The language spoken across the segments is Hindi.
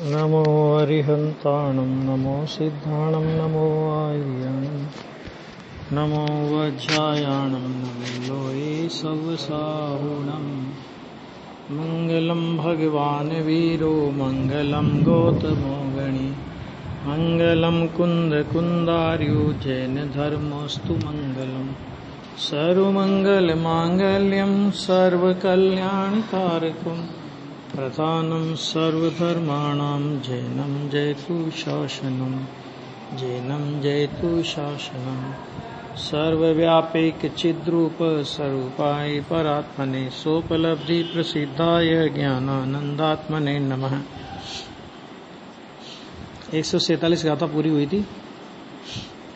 नमो अरिहन्ताणं नमो सिद्धाणं नमो आर्याणं नमो वज्रायाणं नमो लोये सवसाहुणं मङ्गलं भगवान् वीरो मङ्गलं गौतमो गणी मङ्गलं कुन्दकुन्दार्यो जैनधर्मोऽस्तु मङ्गलं सर्वमङ्गलमाङ्गल्यं सर्वकल्याणकारकम् प्रधानं सर्वधर्माणां जैनं जयतु शासनं जैनं जयतु शासनं सर्वव्यापैक चिद्रूप स्वरूपाय परात्मने सोपलब्धि प्रसिद्धाय ज्ञानानंदात्मने नमः। 147 गाथा पूरी हुई थी।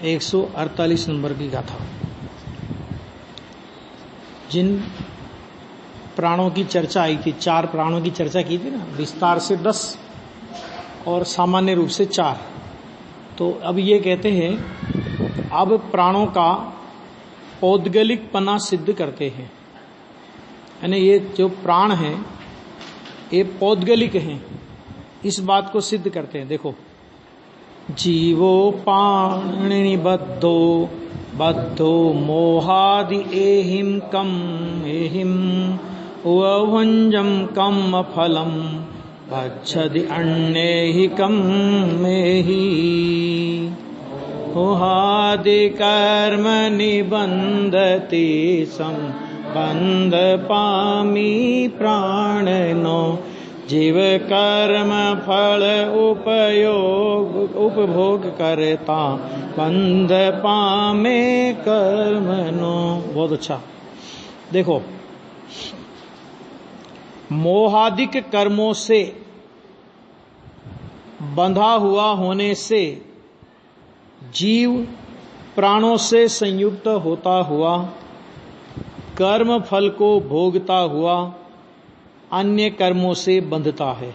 148 नंबर की गाथा। जिन प्राणों की चर्चा आई थी, 4 प्राणों की चर्चा की थी ना, विस्तार से 10 और सामान्य रूप से 4। तो अब ये कहते हैं अब प्राणों का पौद्गलिकपना सिद्ध करते हैं, यानी ये जो प्राण हैं ये पौद्गलिक हैं, इस बात को सिद्ध करते हैं। देखो, जीवो पाणिनि बद्धो मोहादि एहिम कम एहिम उवभुञ्जं कम फलम गच्छति अन्येहि कम मेहि मोहादि कर्म निबन्धति संबंध पामी प्राणनो जीव कर्म फल उपभोग करता बंध पामे कर्मनो। बहुत अच्छा। देखो, मोहादिक कर्मों से बंधा हुआ होने से जीव प्राणों से संयुक्त होता हुआ कर्म फल को भोगता हुआ अन्य कर्मों से बंधता है।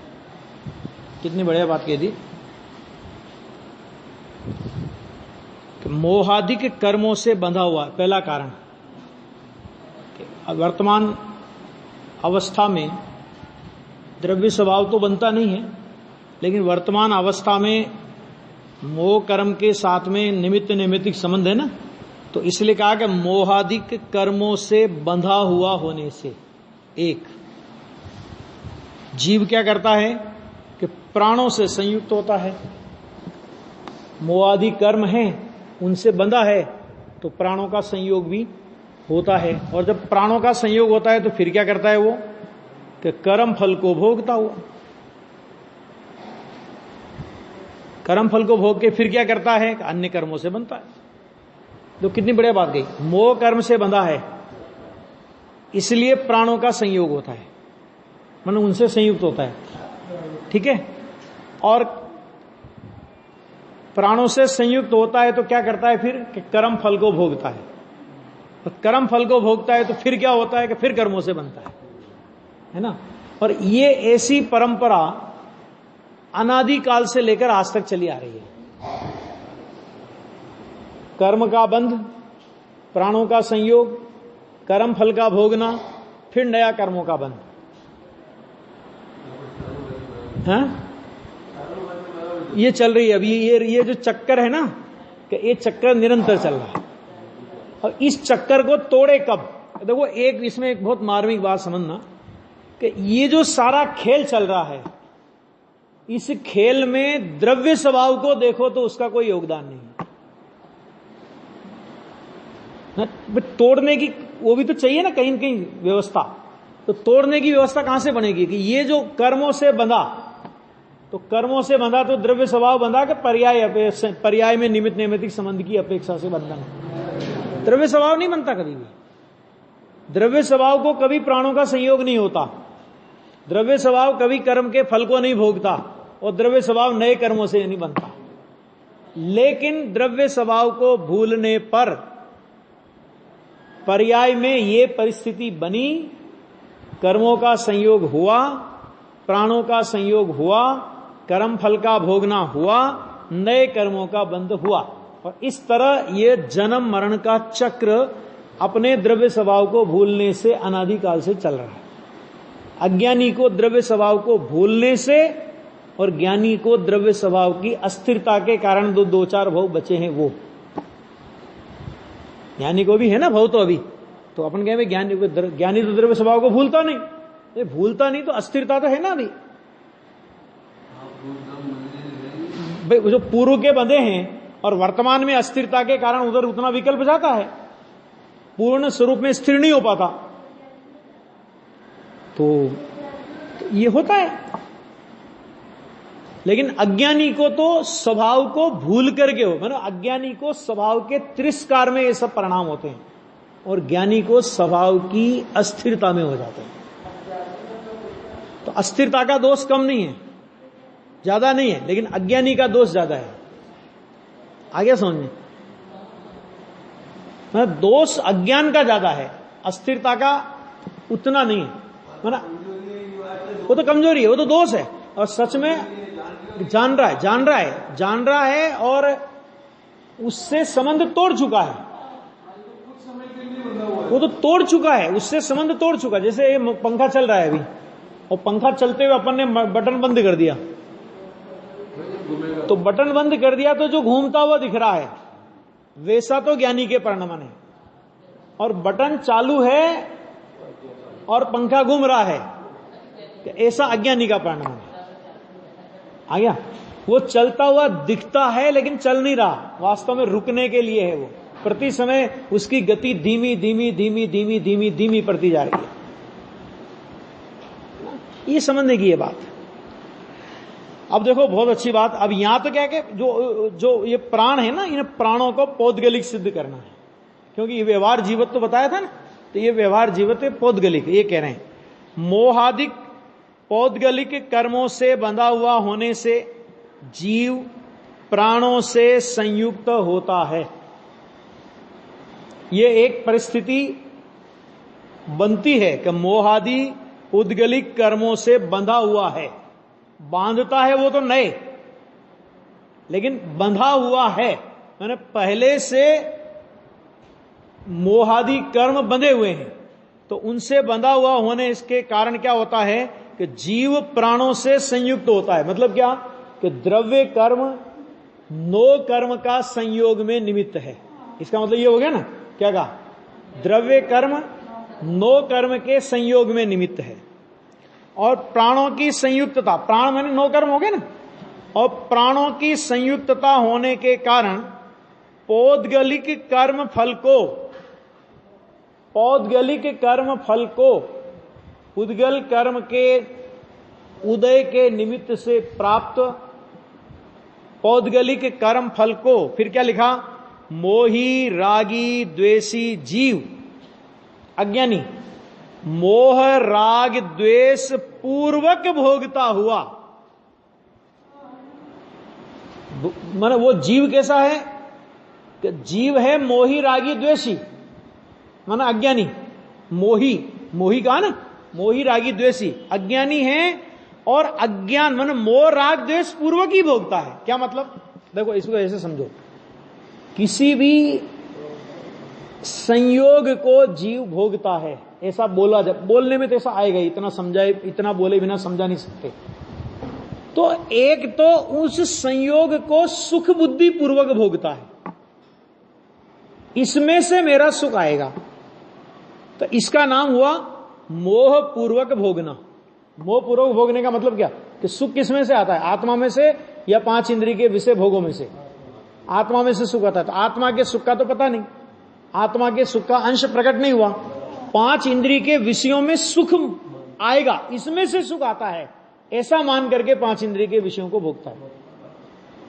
कितनी बढ़िया बात कह दी। मोहादिक कर्मों से बंधा हुआ, पहला कारण। वर्तमान अवस्था में द्रव्य स्वभाव तो बनता नहीं है, लेकिन वर्तमान अवस्था में मोह कर्म के साथ में निमित्त नैमित्तिक संबंध है ना, तो इसलिए कहा कि मोहादिक कर्मों से बंधा हुआ होने से एक जीव क्या करता है कि प्राणों से संयुक्त होता है। मोहादि कर्म हैं, उनसे बंधा है, तो प्राणों का संयोग भी होता है। और जब प्राणों का संयोग होता है तो फिर क्या करता है वो कि कर्म फल को भोगता हुआ, कर्म फल को भोग के फिर क्या करता है, अन्य कर्मों से बनता है। तो कितनी बढ़िया बात गई। मोह कर्म से बंधा है, इसलिए प्राणों का संयोग होता है, मतलब उनसे संयुक्त होता है। ठीक है। और प्राणों से संयुक्त होता है तो क्या करता है फिर कि कर्म फल को भोगता है। तो कर्म फल को भोगता है तो फिर क्या होता है कि फिर कर्मों से बनता है ना। और ये ऐसी परंपरा अनादिकाल से लेकर आज तक चली आ रही है। कर्म का बंध, प्राणों का संयोग, कर्म फल का भोगना, फिर नया कर्मों का बंध। हाँ? ये चल रही है अभी। ये जो चक्कर है ना, कि ये चक्कर निरंतर चल रहा है। और इस चक्कर को तोड़े कब? देखो, इसमें एक बहुत मार्मिक बात समझना कि ये जो सारा खेल चल रहा है, इस खेल में द्रव्य स्वभाव को देखो तो उसका कोई योगदान नहीं है। तोड़ने की वो भी तो चाहिए ना कहीं न कहीं व्यवस्था। तो तोड़ने की व्यवस्था कहां से बनेगी कि ये जो कर्मों से बंधा, तो कर्मों से बंधा तो द्रव्य स्वभाव बंधा कि पर्याय में निमित्त नैमित्तिक संबंध की अपेक्षा से बंधन। द्रव्य स्वभाव नहीं बनता कभी भी। द्रव्य स्वभाव को कभी प्राणों का संयोग नहीं होता। द्रव्य स्वभाव कभी कर्म के फल को नहीं भोगता, और द्रव्य स्वभाव नए कर्मों से नहीं बनता। लेकिन द्रव्य स्वभाव को भूलने पर पर्याय में ये परिस्थिति बनी, कर्मों का संयोग हुआ, प्राणों का संयोग हुआ, कर्म फल का भोगना हुआ, नए कर्मों का बंध हुआ। और इस तरह ये जन्म मरण का चक्र अपने द्रव्य स्वभाव को भूलने से अनादिकाल से चल रहा है। अज्ञानी को द्रव्य स्वभाव को भूलने से और ज्ञानी को द्रव्य स्वभाव की अस्थिरता के कारण दो चार भव बचे हैं। वो ज्ञानी को भी है ना भव, तो अभी तो अपन कहें ज्ञानी तो द्रव्य स्वभाव को भूलता नहीं, ये भूलता नहीं तो अस्थिरता तो है ना अभी। भाई जो पूर्व के बंधे हैं और वर्तमान में अस्थिरता के कारण उधर उतना विकल्प जाता है, पूर्ण स्वरूप में स्थिर नहीं हो पाता, तो ये होता है। लेकिन अज्ञानी को तो स्वभाव को भूल करके हो, मतलब अज्ञानी को स्वभाव के तिरस्कार में ये सब परिणाम होते हैं और ज्ञानी को स्वभाव की अस्थिरता में हो जाते हैं। तो अस्थिरता का दोष कम नहीं है, ज्यादा नहीं है, लेकिन अज्ञानी का दोष ज्यादा है। आगे समझ में, मतलब दोष अज्ञान का ज्यादा है, अस्थिरता का उतना नहीं है। मतलब वो तो कमजोरी है, वो तो दोष है, और सच में जान रहा है और उससे संबंध तोड़ चुका है। वो तो तोड़ चुका है, उससे संबंध तोड़ चुका है। जैसे ये पंखा चल रहा है अभी, और पंखा चलते हुए अपन ने बटन बंद कर दिया, तो बटन बंद कर दिया तो जो घूमता हुआ दिख रहा है वैसा तो ज्ञानी के परिणाम है, और बटन चालू है और पंखा घूम रहा है, ऐसा अज्ञानी का परिणाम है। आ गया? वो चलता हुआ दिखता है लेकिन चल नहीं रहा, वास्तव में रुकने के लिए है। वो प्रति समय उसकी गति धीमी धीमी धीमी धीमी धीमी धीमी पड़ती जा रही है। ये समझने की ये बात। अब देखो बहुत अच्छी बात, अब यहां तो क्या है कि जो ये प्राण है ना, इन प्राणों को पौद्गलिक सिद्ध करना है, क्योंकि ये व्यवहार जीवत तो बताया था ना, तो ये व्यवहार जीवत है पौद्गलिक। ये कह रहे हैं मोहादिक पौद्गलिक कर्मों से बंधा हुआ होने से जीव प्राणों से संयुक्त होता है। ये एक परिस्थिति बनती है कि मोहादि पौद्गलिक कर्मों से बंधा हुआ है। बांधता है वो तो नए, लेकिन बंधा हुआ है, मैंने पहले से मोहादि कर्म बंधे हुए हैं, तो उनसे बंधा हुआ होने इसके कारण क्या होता है कि जीव प्राणों से संयुक्त होता है। मतलब क्या कि द्रव्य कर्म नो कर्म का संयोग में निमित्त है। इसका मतलब ये हो गया ना, क्या कहा? द्रव्य कर्म नो कर्म के संयोग में निमित्त है, और प्राणों की संयुक्तता, प्राण माने नो कर्म हो गए ना, और प्राणों की संयुक्तता होने के कारण पौद्गलिक कर्म फल को उद्गल कर्म के उदय के निमित्त से प्राप्त पौद्गलिक कर्म फल को, फिर क्या लिखा? मोही रागी द्वेषी जीव अज्ञानी मोह राग द्वेष पूर्वक भोगता हुआ। माने वो जीव कैसा है कि जीव है मोही रागी द्वेषी, माना अज्ञानी। मोही कहा ना, मोही रागी द्वेषी अज्ञानी है, और अज्ञान माने मोह राग द्वेष पूर्वक ही भोगता है। क्या मतलब? देखो इसको ऐसे समझो, किसी भी संयोग को जीव भोगता है, ऐसा बोला जब बोलने में तो ऐसा आएगा, इतना समझाए, इतना बोले बिना समझा नहीं सकते। तो एक तो उस संयोग को सुख बुद्धि पूर्वक भोगता है, इसमें से मेरा सुख आएगा, तो इसका नाम हुआ मोह पूर्वक भोगना। मोह पूर्वक भोगने का मतलब क्या कि सुख किसमें से आता है? आत्मा में से या पांच इंद्रिय के विषय भोगों में से? आत्मा में से सुख आता है। तो आत्मा के सुख का तो पता नहीं, आत्मा के सुख का अंश प्रकट नहीं हुआ, पांच इंद्रिय के विषयों में सुख आएगा, इसमें से सुख आता है, ऐसा मान करके पांच इंद्रिय के विषयों को भोगता है।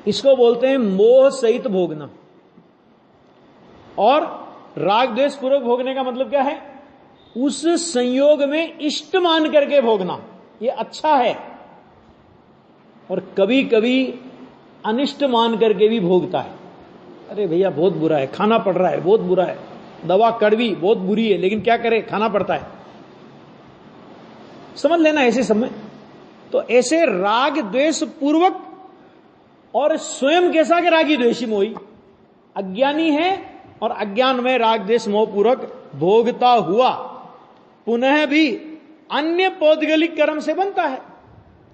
इसको बोलते हैं मोह सहित भोगना। और राग द्वेष पूर्वक भोगने का मतलब क्या है? उस संयोग में इष्ट मान करके भोगना, ये अच्छा है, और कभी कभी अनिष्ट मान करके भी भोगता है। अरे भैया बहुत बुरा है, खाना पड़ रहा है, बहुत बुरा है, दवा कड़वी बहुत बुरी है, लेकिन क्या करे, खाना पड़ता है। समझ लेना ऐसे समय। तो ऐसे राग द्वेष पूर्वक, और स्वयं कैसा के रागी द्वेषी मोही अज्ञानी है, और अज्ञान में राग द्वेष मोह पूर्वक भोगता हुआ पुनः भी अन्य पौद्गलिक कर्म से बनता है।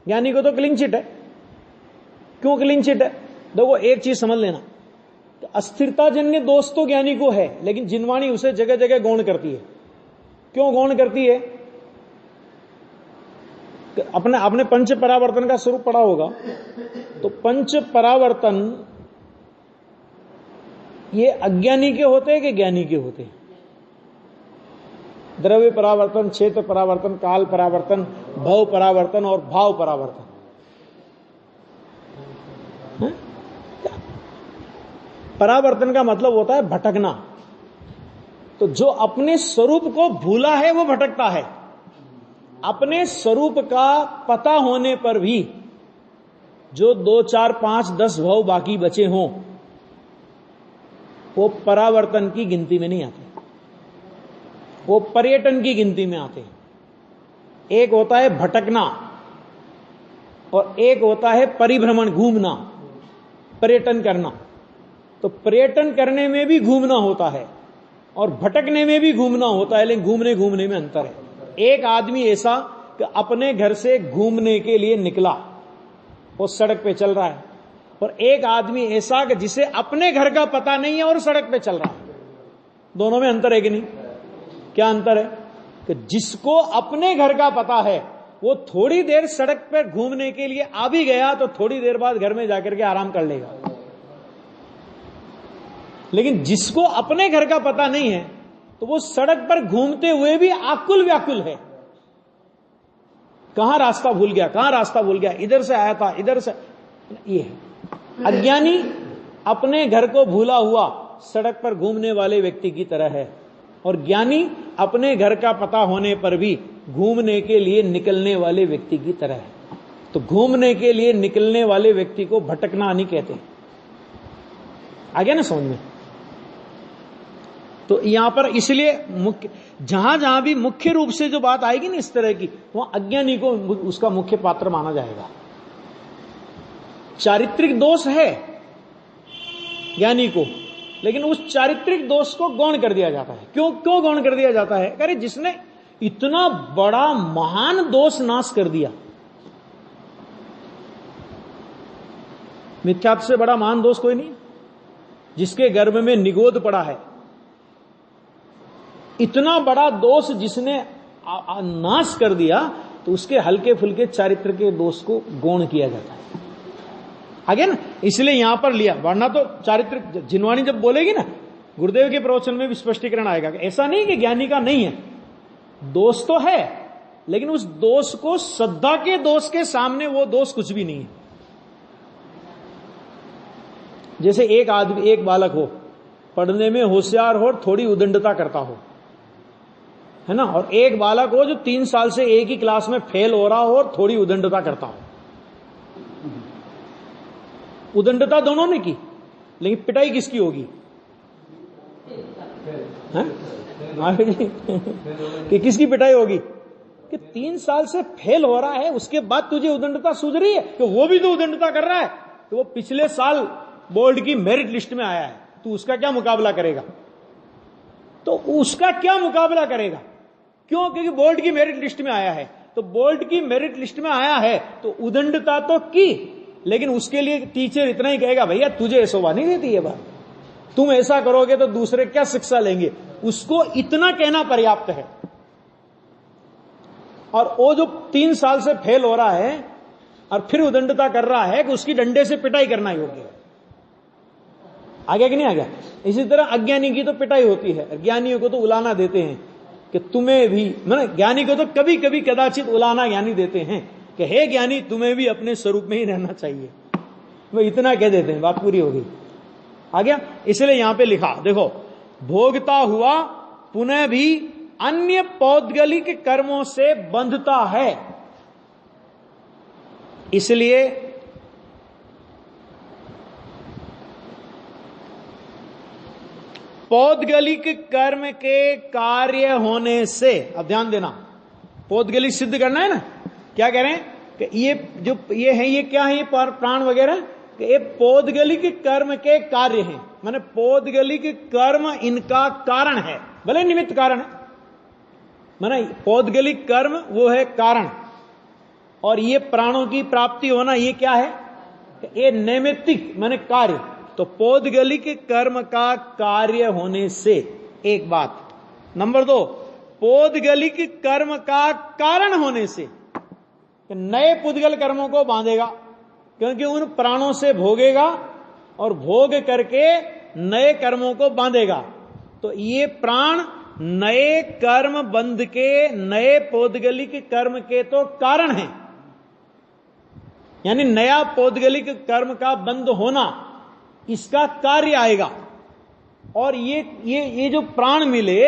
ज्ञानी को तो क्लीन चिट है, क्यों क्लीनचिट है? देखो एक चीज समझ लेना, अस्थिरता जन्य दोष तो ज्ञानी को है, लेकिन जिनवाणी उसे जगह जगह गौण करती है। क्यों गौण करती है? आपने पंच परावर्तन का स्वरूप पढ़ा होगा, तो पंच परावर्तन ये अज्ञानी के होते हैं कि ज्ञानी के होते हैं? द्रव्य परावर्तन, क्षेत्र परावर्तन, काल परावर्तन, भव परावर्तन और भाव परावर्तन। परावर्तन का मतलब होता है भटकना। तो जो अपने स्वरूप को भूला है वो भटकता है। अपने स्वरूप का पता होने पर भी जो 2, 4, 5, 10 भाव बाकी बचे हों, वो परावर्तन की गिनती में नहीं आते, वो पर्यटन की गिनती में आते हैं। एक होता है भटकना और एक होता है परिभ्रमण, घूमना, पर्यटन करना। तो पर्यटन करने में भी घूमना होता है और भटकने में भी घूमना होता है, लेकिन घूमने में अंतर है। एक आदमी ऐसा कि अपने घर से घूमने के लिए निकला, वो सड़क पे चल रहा है, और एक आदमी ऐसा कि जिसे अपने घर का पता नहीं है और सड़क पे चल रहा है। दोनों में अंतर है कि नहीं? क्या अंतर है? कि जिसको अपने घर का पता है वो थोड़ी देर सड़क पर घूमने के लिए आ भी गया तो थोड़ी देर बाद घर में जाकर के आराम कर लेगा। लेकिन जिसको अपने घर का पता नहीं है तो वो सड़क पर घूमते हुए भी आकुल व्याकुल है। कहां रास्ता भूल गया, इधर से आया था, इधर से। ये है अज्ञानी अपने घर को भूला हुआ सड़क पर घूमने वाले व्यक्ति की तरह है, और ज्ञानी अपने घर का पता होने पर भी घूमने के लिए निकलने वाले व्यक्ति की तरह है। तो घूमने के लिए निकलने वाले व्यक्ति को भटकना नहीं कहते। आ गया ना समझ में? तो यहां पर इसलिए मुख्य, जहां जहां भी मुख्य रूप से जो बात आएगी ना इस तरह की, वहां अज्ञानी को उसका मुख्य पात्र माना जाएगा। चारित्रिक दोष है ज्ञानी को, लेकिन उस चारित्रिक दोष को गौण कर दिया जाता है। क्यों गौण कर दिया जाता है? अरे जिसने इतना बड़ा महान दोष नाश कर दिया, मिथ्यात्व से बड़ा महान दोष कोई नहीं, जिसके गर्भ में निगोद पड़ा है, इतना बड़ा दोष जिसने नाश कर दिया, तो उसके हल्के फुल्के चारित्र के दोष को गौण किया जाता है। आगे ना, इसलिए यहां पर लिया, वरना तो चारित्र जिनवाणी जब बोलेगी ना, गुरुदेव के प्रवचन में भी स्पष्टीकरण आएगा कि ऐसा नहीं कि ज्ञानी का नहीं है, दोष तो है, लेकिन उस दोष को श्रद्धा के दोष के सामने वो दोष कुछ भी नहीं है। जैसे एक बालक हो, पढ़ने में होशियार हो, थोड़ी उदंडता करता हो, है ना, और एक बालक हो जो 3 साल से एक ही क्लास में फेल हो रहा हो और थोड़ी उदंडता करता हो। उदंडता दोनों ने की, लेकिन पिटाई किसकी होगी? कि किसकी पिटाई होगी? कि 3 साल से फेल हो रहा है, उसके बाद तुझे उदंडता सूझ रही है कि वो भी तो उदंडता कर रहा है, तो वो पिछले साल बोर्ड की मेरिट लिस्ट में आया है, तो उसका क्या मुकाबला करेगा? तो उसका क्या मुकाबला करेगा? क्यों? क्योंकि बोर्ड की मेरिट लिस्ट में आया है। तो बोर्ड की मेरिट लिस्ट में आया है तो उदंडता तो की, लेकिन उसके लिए टीचर इतना ही कहेगा, भैया तुझे शोभा नहीं देती है बात, तुम ऐसा करोगे तो दूसरे क्या शिक्षा लेंगे, उसको इतना कहना पर्याप्त है। और वो जो 3 साल से फेल हो रहा है और फिर उदंडता कर रहा है कि उसकी डंडे से पिटाई करना योग्य है। आ गया कि नहीं आ गया? इसी तरह अज्ञानी की तो पिटाई होती है, ज्ञानियों को तो उलाना देते हैं कि तुम्हें भी, मतलब ज्ञानी को तो कभी कभी कदाचित उलाना ज्ञानी देते हैं कि हे ज्ञानी तुम्हें भी अपने स्वरूप में ही रहना चाहिए, वो इतना कह देते हैं, बात पूरी हो गई। आ गया? इसलिए यहां पे लिखा देखो, भोगता हुआ पुनः भी अन्य पौद्गलिक कर्मों से बंधता है। इसलिए पौद्गलिक कर्म के कार्य होने से, अब ध्यान देना, पौद्गलिक सिद्ध करना है ना, क्या कह रहे हैं कि ये जो ये है, ये क्या है, ये प्राण वगैरह, कि ये पौद्गलिक कर्म के कार्य हैं, माने पौद्गलिक कर्म इनका कारण है, भले निमित्त कारण है, माने पौद्गलिक कर्म वो है कारण, और ये प्राणों की प्राप्ति होना ये क्या है? ये नैमित्तिक माने कार्य, तो पौद्गलिक कर्म का कार्य होने से एक बात। नंबर 2, पौद्गलिक कर्म का कारण होने से नए पुद्गल कर्मों को बांधेगा, क्योंकि उन प्राणों से भोगेगा और भोग करके नए कर्मों को बांधेगा। तो ये प्राण नए कर्म बंध के, नए पौद्गलिक कर्म के तो कारण है, यानी नया पौद्गलिक कर्म का बंध होना इसका कार्य आएगा। और ये जो प्राण मिले,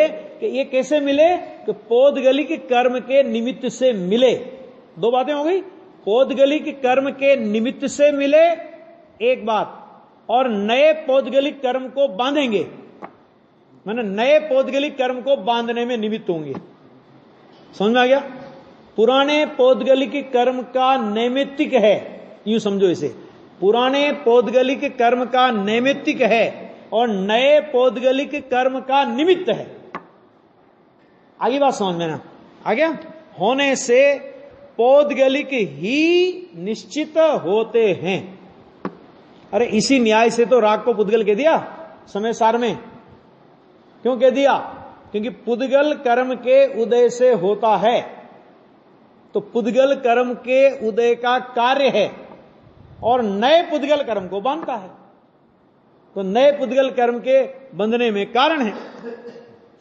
ये कैसे मिले? कि पौद्गलिक कर्म के निमित्त से मिले। दो बातें हो गई, पौद्गलिक कर्म के निमित्त से मिले एक बात, और नए पौद्गलिक कर्म को बांधेंगे, माने नए पौद्गलिक कर्म को बांधने में निमित्त होंगे। समझ में आ गया? पुराने पौद्गलिक कर्म का नैमित्तिक है, यूं समझो इसे, पुराने पौद्गलिक कर्म का नैमित्तिक है और नए पौद्गलिक कर्म का निमित्त है। आगे बात समझ में ना आ गया? होने से पौद्गलिक ही निश्चित होते हैं। अरे इसी न्याय से तो राग को पुद्गल कह दिया समय सार में। क्यों कह दिया? क्योंकि पुद्गल कर्म के उदय से होता है, तो पुद्गल कर्म के उदय का कार्य है और नए पुद्गल कर्म को बांधता है, तो नए पुद्गल कर्म के बंधने में कारण है।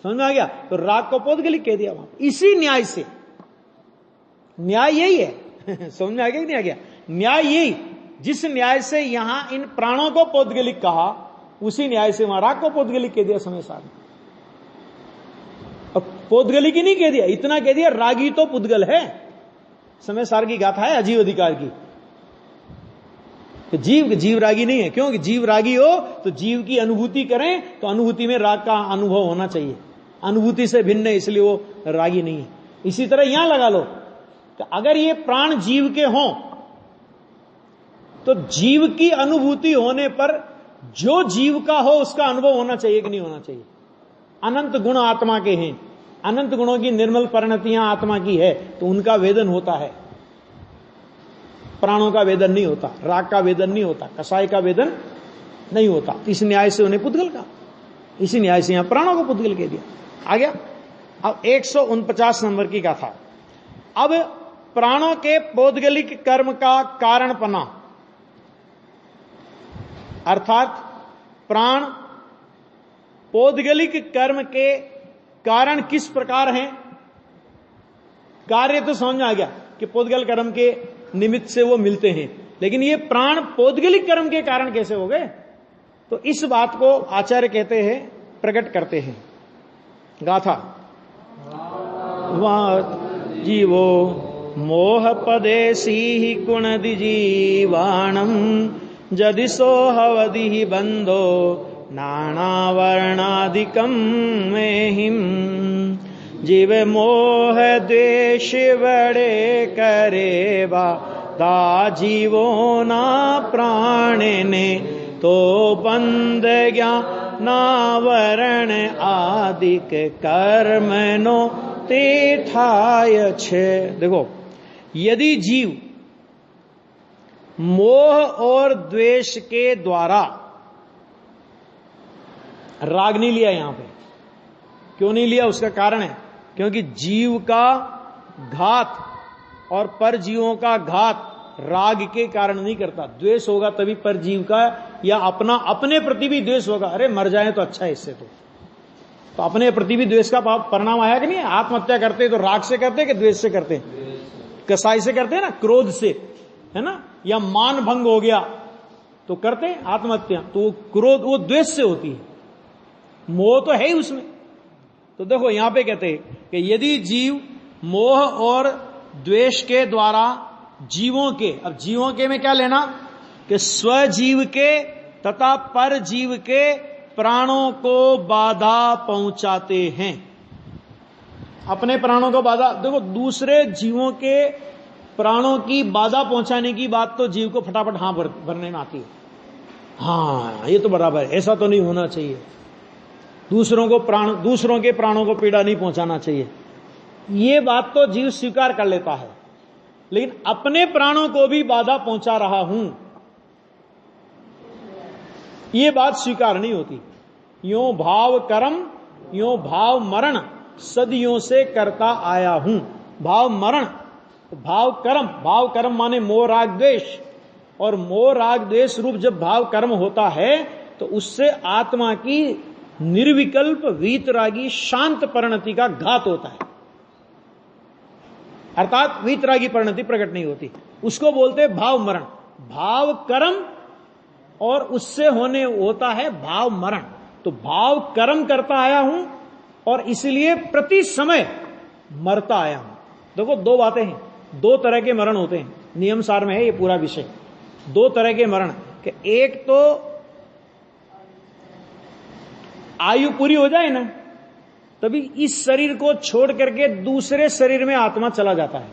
समझ में आ गया? तो राग को पौद्गलिक कह दिया वहां। इसी न्याय से, न्याय यही है समझ में आ गया कि नहीं आ गया? न्याय यही, जिस न्याय से यहां इन प्राणों को पौद्गलिक कहा, उसी न्याय से वहां राग को पौद्गलिक कह दिया समय सार में। और पौद्गलिक ही नहीं कह दिया, इतना कह दिया रागी तो पुद्गल है। समय सार की गाथा है अजीव अधिकार की, तो जीव रागी नहीं है। क्योंकि जीव रागी हो तो जीव की अनुभूति करें, तो अनुभूति में राग का अनुभव होना चाहिए, अनुभूति से भिन्न है, इसलिए वो रागी नहीं है। इसी तरह यहां लगा लो कि अगर ये प्राण जीव के हों, तो जीव की अनुभूति होने पर जो जीव का हो उसका अनुभव होना चाहिए कि नहीं होना चाहिए? अनंत गुण आत्मा के हैं, अनंत गुणों की निर्मल परिणतियां आत्मा की है, तो उनका वेदन होता है। प्राणों का वेदन नहीं होता, राग का वेदन नहीं होता, कसाय का वेदन नहीं होता। इस न्याय से उन्हें पुद्गल का, इसी न्याय से यहां प्राणों को पुद्गल कह दिया। आ गया? अब 149 नंबर की गाथा। अब प्राणों के पौद्गलिक कर्म का कारणपना, अर्थात प्राण पौद्गलिक कर्म के कारण किस प्रकार हैं? कार्य तो समझ में आ गया कि पौद्गल कर्म के निमित्त से वो मिलते हैं, लेकिन ये प्राण पौद्गलिक कर्म के कारण कैसे हो गए? तो इस बात को आचार्य कहते हैं, प्रकट करते हैं। गाथा। वह जीवो मोह पदेशी गुणदि जीवाणम जदिशो हवदि बंधो नानावर्णादिकम मेहिम। जीव मोह द्वेष बड़े करे दा जीवो ना प्राण ने, तो बंद ज्ञानावरण आदिक कर्म नो तेथाय छे। देखो, यदि जीव मोह और द्वेष के द्वारा, राग नहीं लिया यहां पे, क्यों नहीं लिया? उसका कारण है क्योंकि जीव का घात और परजीवों का घात राग के कारण नहीं करता। द्वेष होगा तभी परजीव का या अपने प्रति भी द्वेष होगा। अरे मर जाए तो अच्छा है इससे, तो अपने प्रति भी द्वेष का परिणाम आया कि नहीं? आत्महत्या करते तो राग से करते कि द्वेष से करते? कसाई से करते हैं ना, क्रोध से, है ना? या मान भंग हो गया तो करते हैं आत्महत्या, तो वो क्रोध, वो द्वेष से होती है, मोह तो है ही उसमें। तो देखो यहां पे कहते हैं कि यदि जीव मोह और द्वेष के द्वारा जीवों के, अब जीवों के में क्या लेना कि स्वजीव के तथा पर जीव के प्राणों को बाधा पहुंचाते हैं। अपने प्राणों को बाधा, देखो दूसरे जीवों के प्राणों की बाधा पहुंचाने की बात तो जीव को फटाफट हां भरने में आती है। हाँ ये तो बराबर है, ऐसा तो नहीं होना चाहिए, दूसरों के प्राणों को पीड़ा नहीं पहुंचाना चाहिए, ये बात तो जीव स्वीकार कर लेता है। लेकिन अपने प्राणों को भी बाधा पहुंचा रहा हूं, ये बात स्वीकार नहीं होती। यो भाव कर्म यो भाव मरण सदियों से करता आया हूं। भाव मरण, भाव कर्म माने मोह राग द्वेष, और मोह राग द्वेष रूप जब भाव कर्म होता है तो उससे आत्मा की निर्विकल्प वीतरागी शांत परिणति का घात होता है, अर्थात वीतरागी परिणति प्रकट नहीं होती। उसको बोलते भाव मरण। भाव कर्म और उससे होने होता है भाव मरण। तो भाव कर्म करता आया हूं और इसलिए प्रति समय मरता आया हूं। देखो दो बातें हैं, दो तरह के मरण होते हैं, नियम सार में है ये पूरा विषय। दो तरह के मरण, कि एक तो आयु पूरी हो जाए ना तभी इस शरीर को छोड़ करके दूसरे शरीर में आत्मा चला जाता है,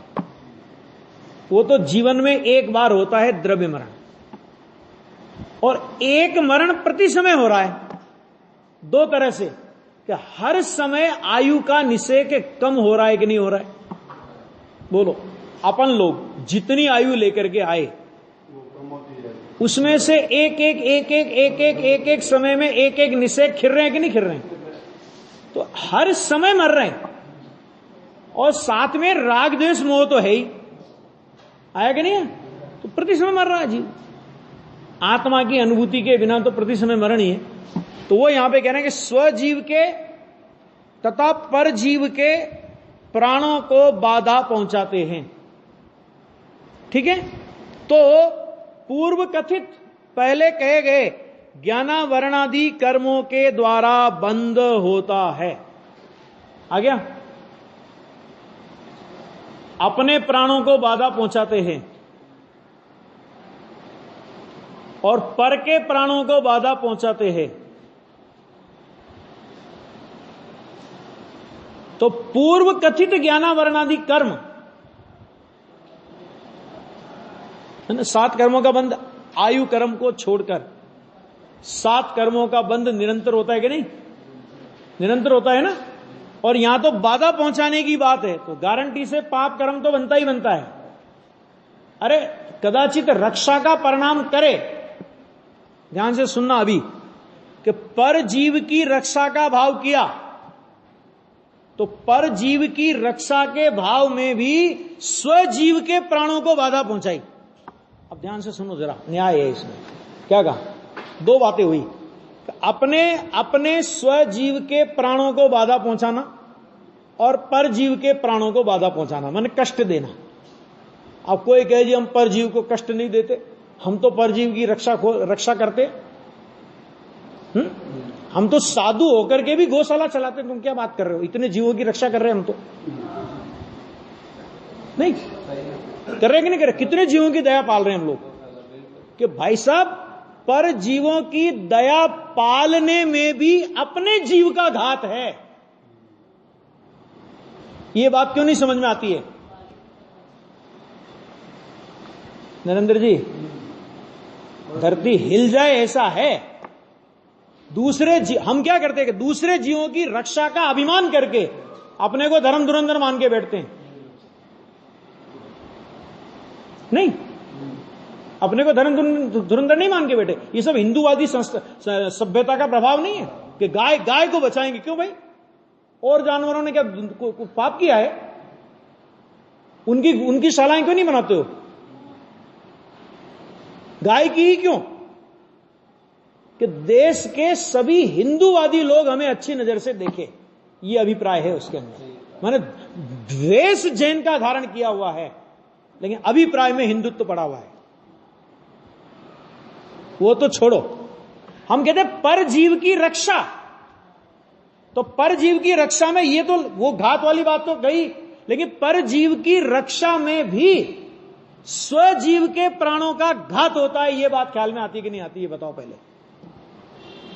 वो तो जीवन में एक बार होता है, द्रव्य मरण। और एक मरण प्रति समय हो रहा है, दो तरह से, कि हर समय आयु का निश्चय के कम हो रहा है कि नहीं हो रहा है। बोलो, अपन लोग जितनी आयु लेकर के आए उसमें से एक समय में एक निश्चय खिर रहे हैं कि नहीं खिर रहे हैं। तो हर समय मर रहे हैं, और साथ में राग द्वेष मोह तो है ही, आया कि नहीं है। तो प्रति समय मर रहा है जीव। आत्मा की अनुभूति के बिना तो प्रति समय मरण ही है। तो वो यहां पे कह रहे हैं कि स्वजीव के तथा परजीव के प्राणों को बाधा पहुंचाते हैं। ठीक है, तो पूर्व कथित पहले कहे गए ज्ञानावरणादि कर्मों के द्वारा बंद होता है। आ गया, अपने प्राणों को बाधा पहुंचाते हैं और पर के प्राणों को बाधा पहुंचाते हैं। तो पूर्व कथित ज्ञानावरणादि कर्म, 7 कर्मों का बंध, आयु कर्म को छोड़कर 7 कर्मों का बंध निरंतर होता है कि नहीं, निरंतर होता है ना। और यहां तो बाधा पहुंचाने की बात है, तो गारंटी से पाप कर्म तो बनता ही बनता है। अरे कदाचित रक्षा का परिणाम करे, ध्यान से सुनना अभी, कि पर जीव की रक्षा का भाव किया तो पर जीव की रक्षा के भाव में भी स्वजीव के प्राणों को बाधा पहुंचाई। अब ध्यान से सुनो जरा, न्याय है इसमें। क्या कहा, दो बातें हुई, अपने स्वजीव के प्राणों को बाधा पहुंचाना और पर जीव के प्राणों को बाधा पहुंचाना, माने कष्ट देना। अब कोई कहे जी हम पर जीव को कष्ट नहीं देते, हम तो पर जीव की रक्षा करते, हम तो साधु होकर के भी गौशाला चलाते, तुम क्या बात कर रहे हो, इतने जीवों की रक्षा कर रहे हैं हम तो नहीं कर रहे कि नहीं कर रहे। कितने जीवों की दया पाल रहे हैं हम लोग, कि भाई साहब पर जीवों की दया पालने में भी अपने जीव का घात है। ये बात क्यों नहीं समझ में आती है नरेंद्र जी, धरती हिल जाए ऐसा है। हम क्या करते हैं कि दूसरे जीवों की रक्षा का अभिमान करके अपने को धर्म धुरंधर मान के बैठते हैं। नहीं, अपने को धर्म धुरंधर नहीं मान के बैठे। ये सब हिंदूवादी सभ्यता का प्रभाव नहीं है कि गाय को बचाएंगे। क्यों भाई, और जानवरों ने क्या पाप किया है, उनकी शालाएं क्यों नहीं बनाते हो, गाय की ही क्यों। कि देश के सभी हिंदूवादी लोग हमें अच्छी नजर से देखें, ये अभिप्राय है उसके अंदर। माने द्वेष जैन का धारण किया हुआ है, लेकिन अभिप्राय में हिंदुत्व पड़ा हुआ है। वो तो छोड़ो, हम कहते हैं पर जीव की रक्षा। तो पर जीव की रक्षा में ये तो वो घात वाली बात तो गई, लेकिन पर जीव की रक्षा में भी स्वजीव के प्राणों का घात होता है। ये बात ख्याल में आती कि नहीं आती, ये बताओ पहले।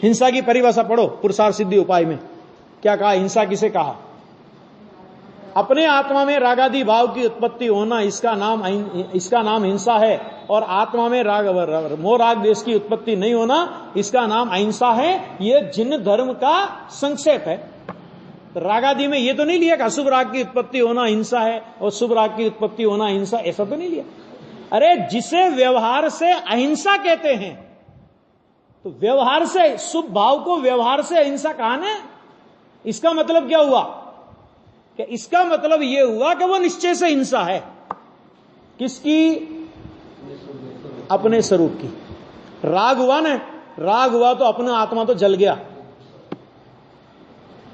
हिंसा की परिभाषा पढ़ो पुरुषार्थ सिद्धि उपाय में, क्या कहा, हिंसा किसे कहा। अपने आत्मा में रागादि भाव की उत्पत्ति होना, इसका नाम हिंसा है। और आत्मा में मोह राग द्वेष की उत्पत्ति नहीं होना, इसका नाम अहिंसा है। ये जिन धर्म का संक्षेप है। रागादि में ये तो नहीं लिया कि अशुभ राग की उत्पत्ति होना हिंसा है और शुभ राग की उत्पत्ति होना हिंसा, ऐसा तो नहीं लिया। अरे जिसे व्यवहार से अहिंसा कहते हैं तो व्यवहार से, शुभ भाव को व्यवहार से अहिंसा कहा ना। इसका मतलब क्या हुआ कि इसका मतलब यह हुआ कि वो निश्चय से हिंसा है। किसकी? अपने स्वरूप की। राग हुआ ना, राग हुआ तो अपना आत्मा तो जल गया।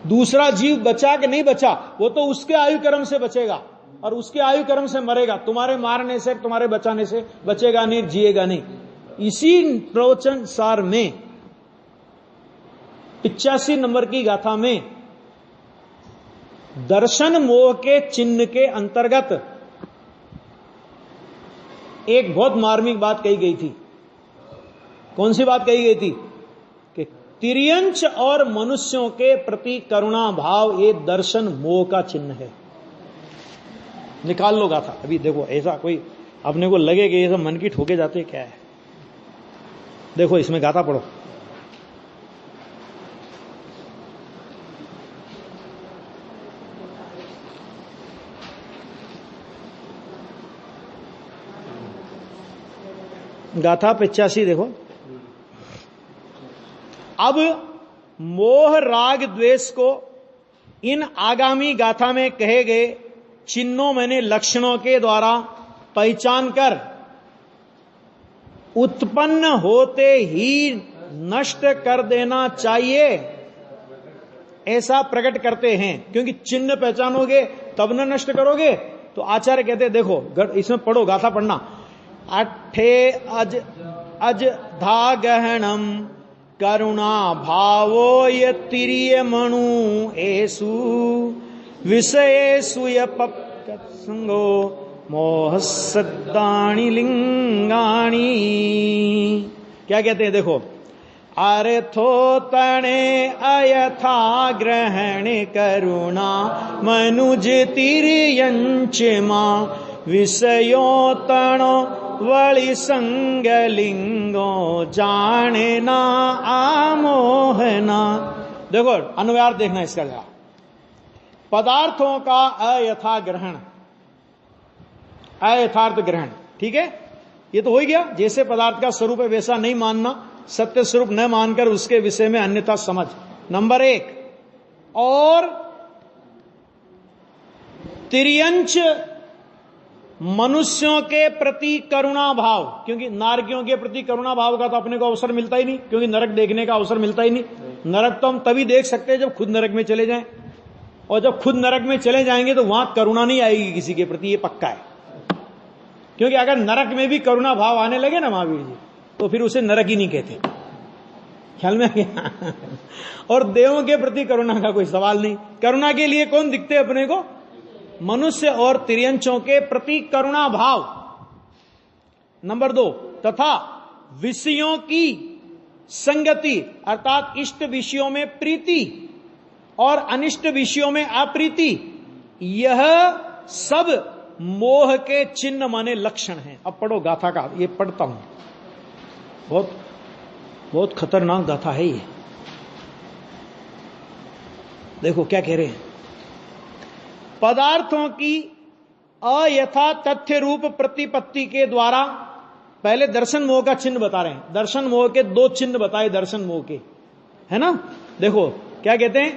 दूसरा जीव बचा कि नहीं बचा, वो तो उसके आयु कर्म से बचेगा और उसके आयु कर्म से मरेगा। तुम्हारे मारने से, तुम्हारे बचाने से बचेगा नहीं, जिएगा नहीं। इसी प्रवचन सार में 85 नंबर की गाथा में दर्शन मोह के चिन्ह के अंतर्गत एक बहुत मार्मिक बात कही गई थी। कौन सी बात कही गई थी? कि तिर्यंच और मनुष्यों के प्रति करुणा भाव ये दर्शन मोह का चिन्ह है। निकाल लो गाथा। अभी देखो, ऐसा कोई अपने को लगे कि ये सब मन की ठोके जाते क्या है। देखो इसमें गाथा पढ़ो। गाथा 85 देखो। अब मोह राग द्वेष को इन आगामी गाथा में कहे गए चिन्हों मैंने लक्षणों के द्वारा पहचान कर उत्पन्न होते ही नष्ट कर देना चाहिए, ऐसा प्रकट करते हैं। क्योंकि चिन्ह पहचानोगे तब न नष्ट करोगे। तो आचार्य कहते देखो, इसमें पढ़ो, गाथा पढ़ना। अठे अज अज धा गहनम करुणा भावो यतिरिय मणु एसु विषयेषु यपसंगो मोह सद्दाणी लिंगाणी। क्या कहते हैं देखो। अर्थो तणे अयथा ग्रहण करुणा मनुज तिर्यंच मा विषयो तणो वळि संगलिंगो जाने ना आमोहना। देखो अनुवाद देखना इसका जरा। पदार्थों का अयथा ग्रहण, अयथार्थ ग्रहण, ठीक है, ये तो हो ही गया। जैसे पदार्थ का स्वरूप है वैसा नहीं मानना, सत्य स्वरूप न मानकर उसके विषय में अन्यथा समझ, नंबर 1। और तिर्यंच मनुष्यों के प्रति करुणा भाव, क्योंकि नारकियों के प्रति करुणा भाव का तो अपने को अवसर मिलता ही नहीं, क्योंकि नरक देखने का अवसर मिलता ही नहीं। नरक तो हम तभी देख सकते हैं जब खुद नरक में चले जाएं, और जब खुद नरक में चले जाएंगे तो वहां करुणा नहीं आएगी किसी के प्रति, ये पक्का है। क्योंकि अगर नरक में भी करुणा भाव आने लगे ना महावीर जी, तो फिर उसे नरक ही नहीं कहते। ख्याल में गया? और देवों के प्रति करुणा का कोई सवाल नहीं। करुणा के लिए कौन दिखते अपने को? मनुष्य और तिर्यंचों के प्रति करुणा भाव। नंबर 2, तथा विषयों की संगति, अर्थात इष्ट विषयों में प्रीति और अनिष्ट विषयों में अप्रीति, यह सब मोह के चिन्ह माने लक्षण हैं। अब पढ़ो गाथा का, ये पढ़ता हूं, बहुत बहुत खतरनाक गाथा है ये। देखो क्या कह रहे हैं। पदार्थों की अयथा तथ्य रूप प्रतिपत्ति के द्वारा, पहले दर्शन मोह का चिन्ह बता रहे हैं। दर्शन मोह के 2 चिन्ह बताए दर्शन मोह के, है ना। देखो क्या कहते हैं।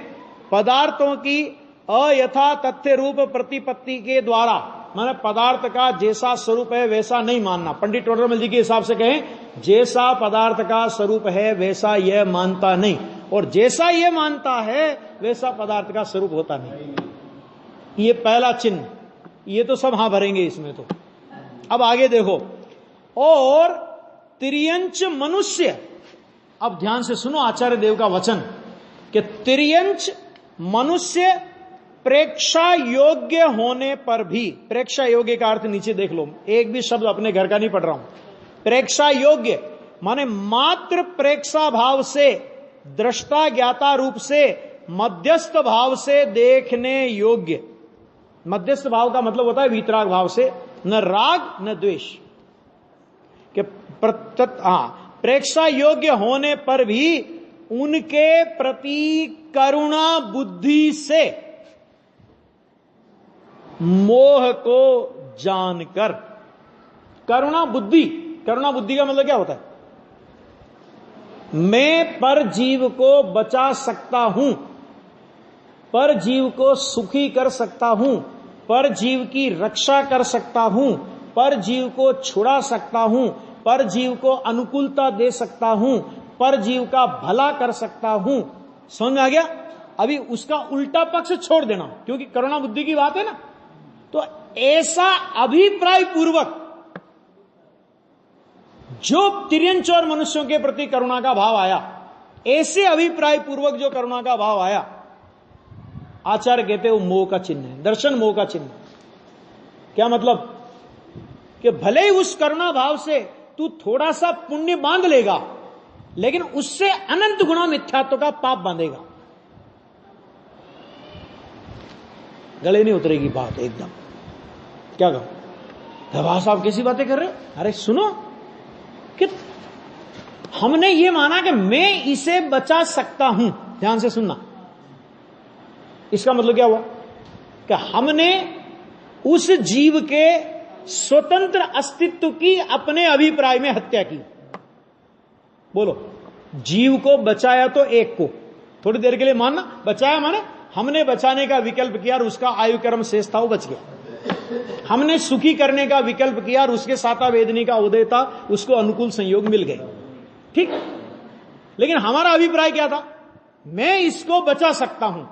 पदार्थों की अयथा तथ्य रूप प्रतिपत्ति के द्वारा, माने पदार्थ का जैसा स्वरूप है वैसा नहीं मानना। पंडित टोडरमल जी के हिसाब से कहें, जैसा पदार्थ का स्वरूप है वैसा यह मानता नहीं, और जैसा यह मानता है वैसा पदार्थ का स्वरूप होता नहीं। ये पहला चिन्ह, ये तो सब हां भरेंगे इसमें तो। अब आगे देखो। और तिर्यंच मनुष्य, अब ध्यान से सुनो आचार्य देव का वचन, कि तिर्यंच मनुष्य प्रेक्षा योग्य होने पर भी, प्रेक्षा योग्य का अर्थ नीचे देख लो, एक भी शब्द अपने घर का नहीं पढ़ रहा हूं। प्रेक्षा योग्य माने मात्र प्रेक्षा भाव से, दृष्टा ज्ञाता रूप से, मध्यस्थ भाव से देखने योग्य। मध्यस्थ भाव का मतलब होता है वीतराग भाव से, न राग न द्वेष के प्रेक्षा योग्य होने पर भी उनके प्रति करुणा बुद्धि से मोह को जानकर। करुणा बुद्धि, करुणा बुद्धि का मतलब क्या होता है? मैं पर जीव को बचा सकता हूं, पर जीव को सुखी कर सकता हूं, पर जीव की रक्षा कर सकता हूं, पर जीव को छुड़ा सकता हूं, पर जीव को अनुकूलता दे सकता हूं, पर जीव का भला कर सकता हूं। समझ में आ गया? अभी उसका उल्टा पक्ष छोड़ देना, क्योंकि करुणा बुद्धि की बात है ना। तो ऐसा अभिप्राय पूर्वक जो तिर्यंच और मनुष्यों के प्रति करुणा का भाव आया, ऐसे अभिप्राय पूर्वक जो करुणा का भाव आया, आचार्य कहते वो मोह का चिन्ह है, दर्शन मोह का चिन्ह। क्या मतलब? कि भले ही उस करुणा भाव से तू थोड़ा सा पुण्य बांध लेगा, लेकिन उससे अनंत गुणा मिथ्यात्व का पाप बांधेगा। गले नहीं उतरेगी बात एकदम। क्या कहो? दबा साहब कैसी बातें कर रहे हो? अरे सुनो, कि हमने ये माना कि मैं इसे बचा सकता हूं। ध्यान से सुनना, इसका मतलब क्या हुआ? कि हमने उस जीव के स्वतंत्र अस्तित्व की अपने अभिप्राय में हत्या की। बोलो, जीव को बचाया तो एक को थोड़ी देर के लिए मानना, बचाया माने हमने बचाने का विकल्प किया और उसका आयु कर्म शेष था, वो बच गया। हमने सुखी करने का विकल्प किया और उसके साता वेदनी का उदय था, उसको अनुकूल संयोग मिल गए। ठीक, लेकिन हमारा अभिप्राय क्या था? मैं इसको बचा सकता हूं।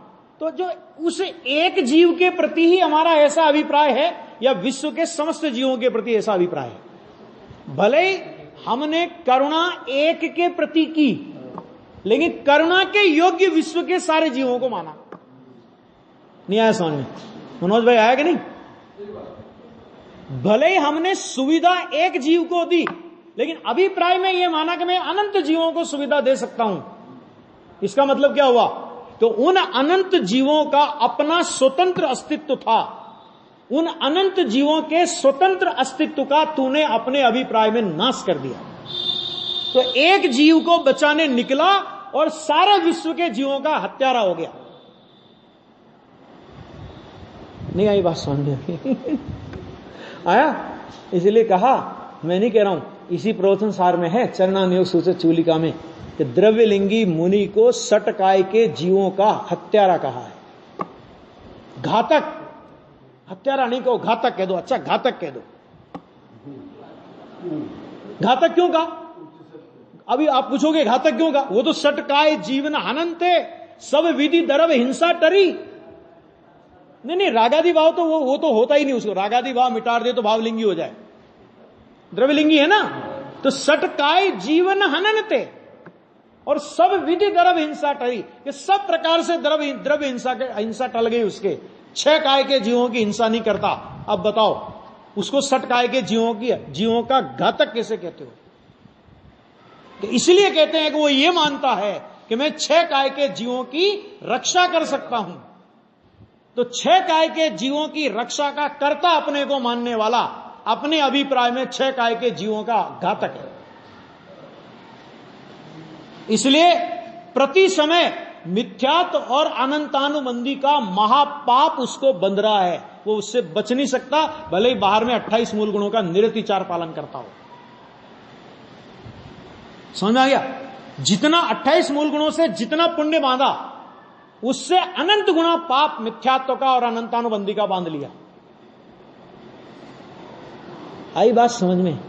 तो जो उस एक जीव के प्रति ही हमारा ऐसा अभिप्राय है, या विश्व के समस्त जीवों के प्रति ऐसा अभिप्राय है? भले ही हमने करुणा एक के प्रति की, लेकिन करुणा के योग्य विश्व के सारे जीवों को माना। नहीं आया समझ में? मनोज भाई आया कि नहीं? भले ही हमने सुविधा एक जीव को दी, लेकिन अभिप्राय में यह माना कि मैं अनंत जीवों को सुविधा दे सकता हूं। इसका मतलब क्या हुआ? तो उन अनंत जीवों का अपना स्वतंत्र अस्तित्व था। उन अनंत जीवों के स्वतंत्र अस्तित्व का तूने अपने अभिप्राय में नाश कर दिया। तो एक जीव को बचाने निकला और सारे विश्व के जीवों का हत्यारा हो गया। नहीं आई बात समझ में? आया? इसलिए कहा, मैं नहीं कह रहा हूं, इसी प्रवचन सार में है, चरणानुयोग सूचक चूलिका में, कि द्रव्यलिंगी मुनि को सटकाय के जीवों का हत्यारा कहा है। घातक, हत्यारा नहीं कहो, घातक कह दो। अच्छा, घातक कह दो। घातक क्यों कहा? अभी आप पूछोगे घातक क्यों कहा? वो तो सटकाय जीवन हनन थे, सब विधि दरव हिंसा टरी। नहीं, रागादि भाव तो वो तो होता ही नहीं। उसको रागादि भाव मिटार दे तो भावलिंगी हो जाए, द्रव्यलिंगी है ना। तो सटकाय जीवन हनन थे और सब विधि द्रव हिंसा टरी, कि सब प्रकार से द्रव्य हिंसा टल गई उसके। 6 काय के जीवों की हिंसा नहीं करता। अब बताओ, उसको सटकाय के जीवों का घातक कैसे कहते हो? तो इसलिए कहते हैं कि वो ये मानता है कि मैं 6 काय के जीवों की रक्षा कर सकता हूं। तो 6 काय के जीवों की रक्षा का कर्ता अपने को मानने वाला अपने अभिप्राय में 6 काय के जीवों का घातक है। इसलिए प्रति समय मिथ्यात्व और अनंतानुबंधी का महापाप उसको बंध रहा है। वो उससे बच नहीं सकता, भले ही बाहर में 28 मूल गुणों का निरतिचार पालन करता हो। समझ में आ गया? जितना 28 मूल गुणों से जितना पुण्य बांधा, उससे अनंत गुणा पाप मिथ्यात्व का और अनंतानुबंधी का बांध लिया। आई बात समझ में?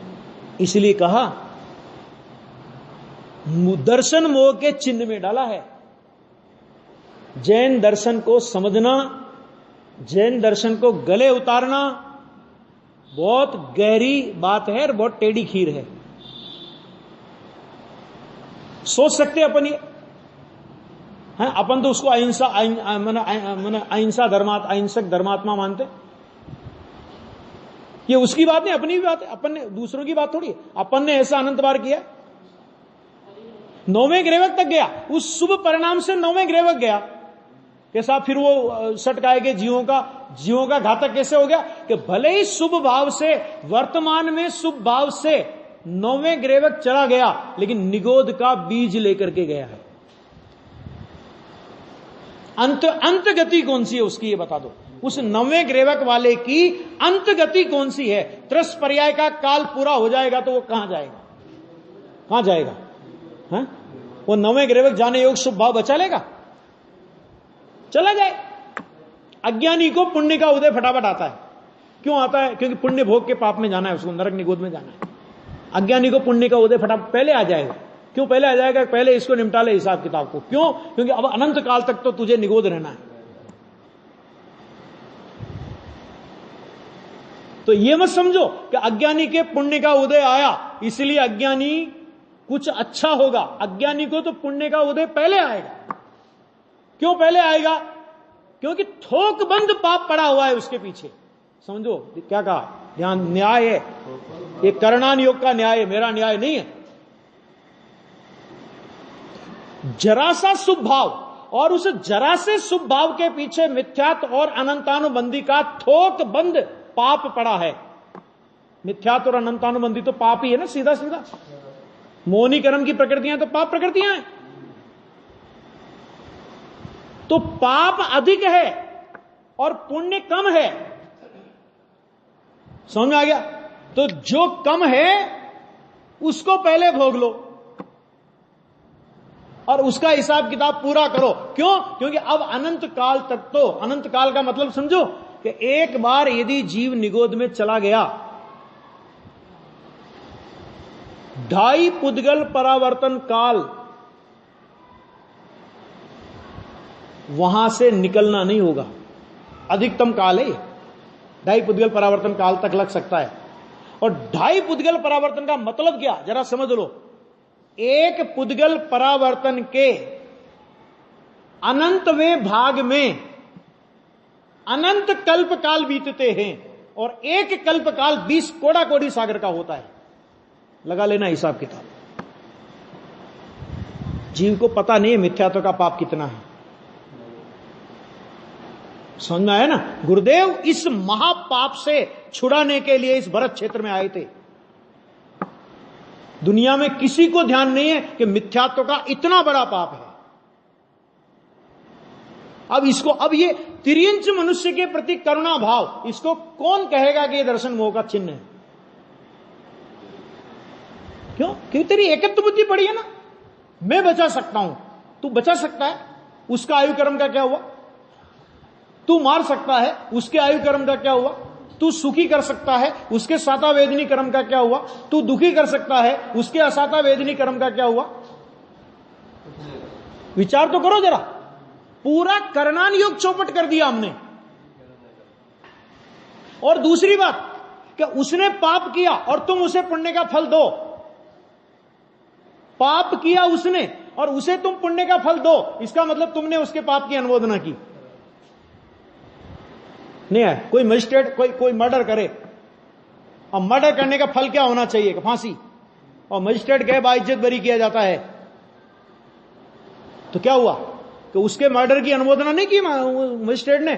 इसलिए कहा दर्शन मोह के चिन्ह में डाला है। जैन दर्शन को समझना, जैन दर्शन को गले उतारना बहुत गहरी बात है और बहुत टेढ़ी खीर है। सोच सकते अपन ये हैं, अपन तो उसको अहिंसक धर्मात्मा मानते। ये उसकी बात नहीं, अपनी भी बात है। अपन ने दूसरों की बात थोड़ी। अपन ने ऐसा अनंत बार किया। 9वें ग्रेवक तक गया, उस शुभ परिणाम से 9वें ग्रेवक गया। कैसा? फिर वो सटकाए के जीवों का घातक कैसे हो गया? कि भले ही शुभ भाव से, वर्तमान में शुभ भाव से 9वें ग्रेवक चला गया, लेकिन निगोद का बीज लेकर के गया है। अंत गति कौन सी है उसकी, ये बता दो। उस 9वें ग्रेवक वाले की अंत गति कौन सी है? त्रस पर्याय का काल पूरा हो जाएगा तो वो कहां जाएगा? कहां जाएगा? वो 9वें ग्रह जाने योग शुभ भाव बचा लेगा? चला जाए। अज्ञानी को पुण्य का उदय फटाफट आता है। क्यों आता है? क्योंकि पुण्य भोग के पाप में जाना है, उसको नरक निगोद में जाना है। अज्ञानी को पुण्य का उदय फटाफट पहले आ जाएगा। क्यों पहले आ जाएगा? पहले इसको निपटा ले हिसाब किताब को। क्यों? क्योंकि अब अनंत काल तक तो तुझे निगोद रहना है। तो ये मत समझो कि अज्ञानी के पुण्य का उदय आया इसलिए अज्ञानी कुछ अच्छा होगा। अज्ञानी को तो पुण्य का उदय पहले आएगा। क्यों पहले आएगा? क्योंकि थोकबंद पाप पड़ा हुआ है उसके पीछे। समझो क्या कहा? ध्यान, न्याय है ये, करणान योग का न्याय है, मेरा न्याय नहीं है। जरा सा शुभ भाव और उस जरा से शुभ भाव के पीछे मिथ्यात्व और अनंतानुबंधी का थोकबंद पाप पड़ा है। मिथ्यात्व और अनंतानुबंधी तो पाप ही है ना, सीधा सीधा। मोहनी कर्म की प्रकृतियां तो पाप प्रकृतियां हैं। तो पाप अधिक है और पुण्य कम है। समझ में आ गया? तो जो कम है उसको पहले भोग लो और उसका हिसाब किताब पूरा करो। क्यों? क्योंकि अब अनंत काल तक, तो अनंत काल का मतलब समझो कि एक बार यदि जीव निगोद में चला गया, 2.5 पुद्गल परावर्तन काल वहां से निकलना नहीं होगा। अधिकतम काल है 2.5 पुद्गल परावर्तन काल तक लग सकता है। और 2.5 पुद्गल परावर्तन का मतलब क्या, जरा समझ लो। एक पुद्गल परावर्तन के अनंतवें भाग में अनंत कल्प काल बीतते हैं और एक कल्प काल 20 कोड़ा कोड़ी सागर का होता है। लगा लेना हिसाब किताब। जीव को पता नहीं है मिथ्यात्व का पाप कितना है। समझ में आया ना? गुरुदेव इस महापाप से छुड़ाने के लिए इस भरत क्षेत्र में आए थे। दुनिया में किसी को ध्यान नहीं है कि मिथ्यात्व का इतना बड़ा पाप है। अब ये तिर्यंच मनुष्य के प्रति करुणा भाव, इसको कौन कहेगा कि ये दर्शन मोह का चिन्ह है? क्यों? क्योंकि तेरी एकत्व बुद्धि पड़ी है ना। मैं बचा सकता हूं, तू बचा सकता है, उसका आयु कर्म का क्या हुआ? तू मार सकता है, उसके आयु कर्म का क्या हुआ? तू सुखी कर सकता है, उसके साता वेदनी कर्म का क्या हुआ? तू दुखी कर सकता है, उसके असाता वेदनी कर्म का क्या हुआ? विचार तो करो जरा। पूरा करणान योग चौपट कर दिया हमने। और दूसरी बात कि उसने पाप किया और तुम उसे पुण्य का फल दो। पाप किया उसने और उसे तुम पुण्य का फल दो, इसका मतलब तुमने उसके पाप की अनुमोदना की। नहीं है? कोई मजिस्ट्रेट कोई मर्डर करे और मर्डर करने का फल क्या होना चाहिए? फांसी। और मजिस्ट्रेट कहे बाइज्जत बरी किया जाता है, तो क्या हुआ कि उसके मर्डर की अनुमोदना नहीं की मजिस्ट्रेट ने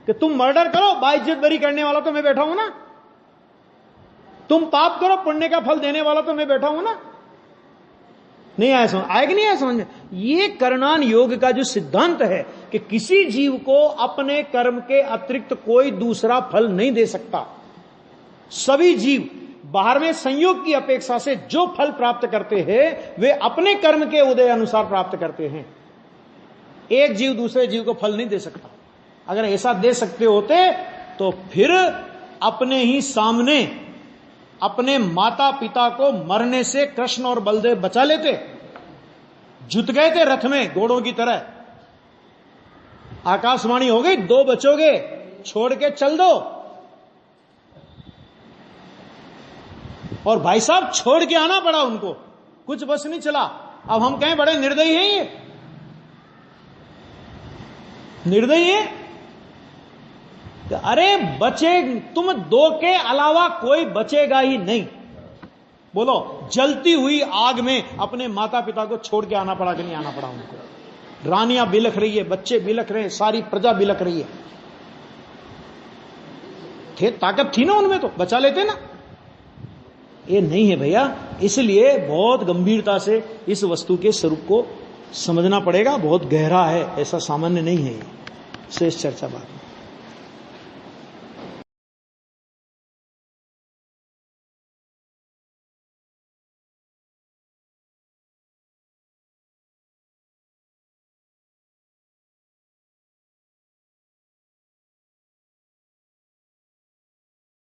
कि तुम मर्डर करो, बाइज्जत बरी करने वाला तो मैं बैठा हूं ना। तुम पाप करो, पुण्य का फल देने वाला तो मैं बैठा हूं ना। नहीं आया समझ? आएगा नहीं आया समझ में? ये करणान योग का जो सिद्धांत है कि किसी जीव को अपने कर्म के अतिरिक्त कोई दूसरा फल नहीं दे सकता। सभी जीव बाहर में संयोग की अपेक्षा से जो फल प्राप्त करते हैं वे अपने कर्म के उदय अनुसार प्राप्त करते हैं। एक जीव दूसरे जीव को फल नहीं दे सकता। अगर ऐसा दे सकते होते तो फिर अपने ही सामने अपने माता पिता को मरने से कृष्ण और बलदेव बचा लेते। जुट गए थे रथ में घोड़ों की तरह। आकाशवाणी हो गई, 2 बचोगे, छोड़ के चल दो। और भाई साहब छोड़ के आना पड़ा उनको, कुछ बस नहीं चला। अब हम कहें बड़े निर्दयी हैं, ये निर्दयी है। अरे बचे तुम 2 के अलावा कोई बचेगा ही नहीं। बोलो, जलती हुई आग में अपने माता पिता को छोड़ के आना पड़ा कि नहीं आना पड़ा उनको? रानियां बिलख रही है, बच्चे बिलख रहे हैं, सारी प्रजा बिलख रही है। ताकत थी ना उनमें, तो बचा लेते ना। ये नहीं है भैया। इसलिए बहुत गंभीरता से इस वस्तु के स्वरूप को समझना पड़ेगा। बहुत गहरा है, ऐसा सामान्य नहीं है। शेष चर्चा बाद में।